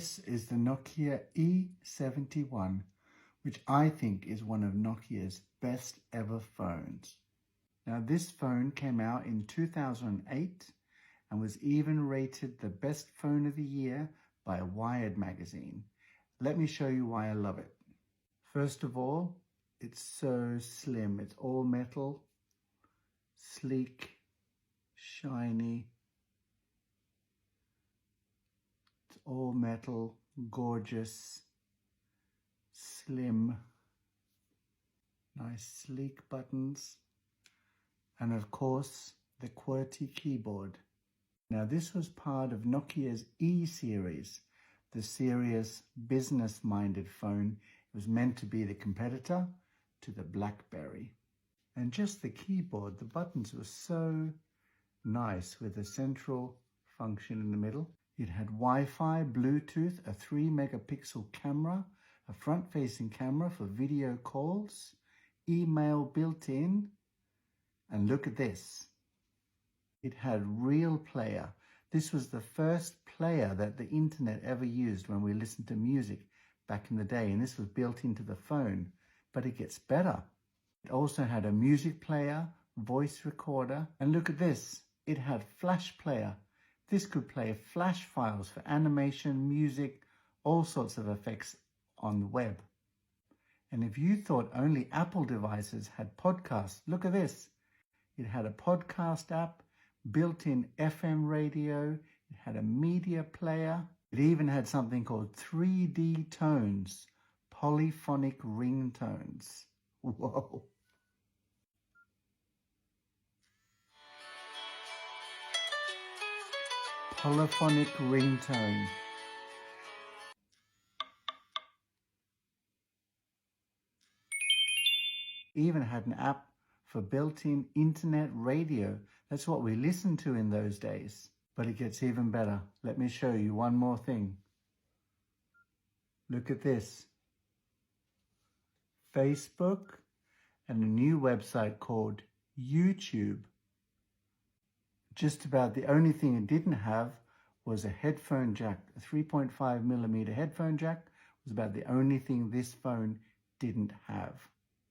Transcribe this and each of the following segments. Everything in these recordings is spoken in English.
This is the Nokia E71, which I think is one of Nokia's best ever phones. Now, this phone came out in 2008 and was even rated the best phone of the year by Wired magazine. Let me show you why I love it. First of all, it's so slim. It's all metal, sleek, shiny. It's all metal, gorgeous, slim, nice sleek buttons, and of course the QWERTY keyboard. Now this was part of Nokia's E series, the serious business-minded phone. It was meant to be the competitor to the BlackBerry. And just the keyboard, the buttons were so nice with a central function in the middle. It had Wi-Fi, Bluetooth, a 3-megapixel camera, a front-facing camera for video calls, email built in, and look at this. It had Real Player. This was the first player that the internet ever used when we listened to music back in the day, and this was built into the phone. But it gets better. It also had a music player, voice recorder, and look at this. It had Flash Player. This could play Flash files for animation, music, all sorts of effects on the web. And if you thought only Apple devices had podcasts, look at this. It had a podcast app, built-in FM radio, it had a media player. It even had something called 3D tones, polyphonic ringtones. Whoa. Polyphonic ringtone. Even had an app for built-in internet radio. That's what we listened to in those days. But it gets even better. Let me show you one more thing. Look at this. Facebook and a new website called YouTube. Just about the only thing it didn't have was a headphone jack. A 3.5mm headphone jack was about the only thing this phone didn't have.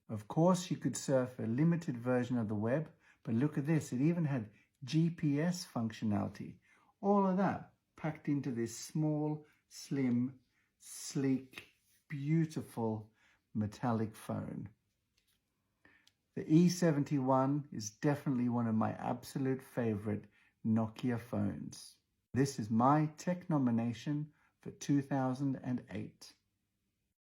Of course, you could surf a limited version of the web, but look at this. It even had GPS functionality. All of that packed into this small, slim, sleek, beautiful metallic phone. The E71 is definitely one of my absolute favorite Nokia phones. This is my tech nomination for 2008.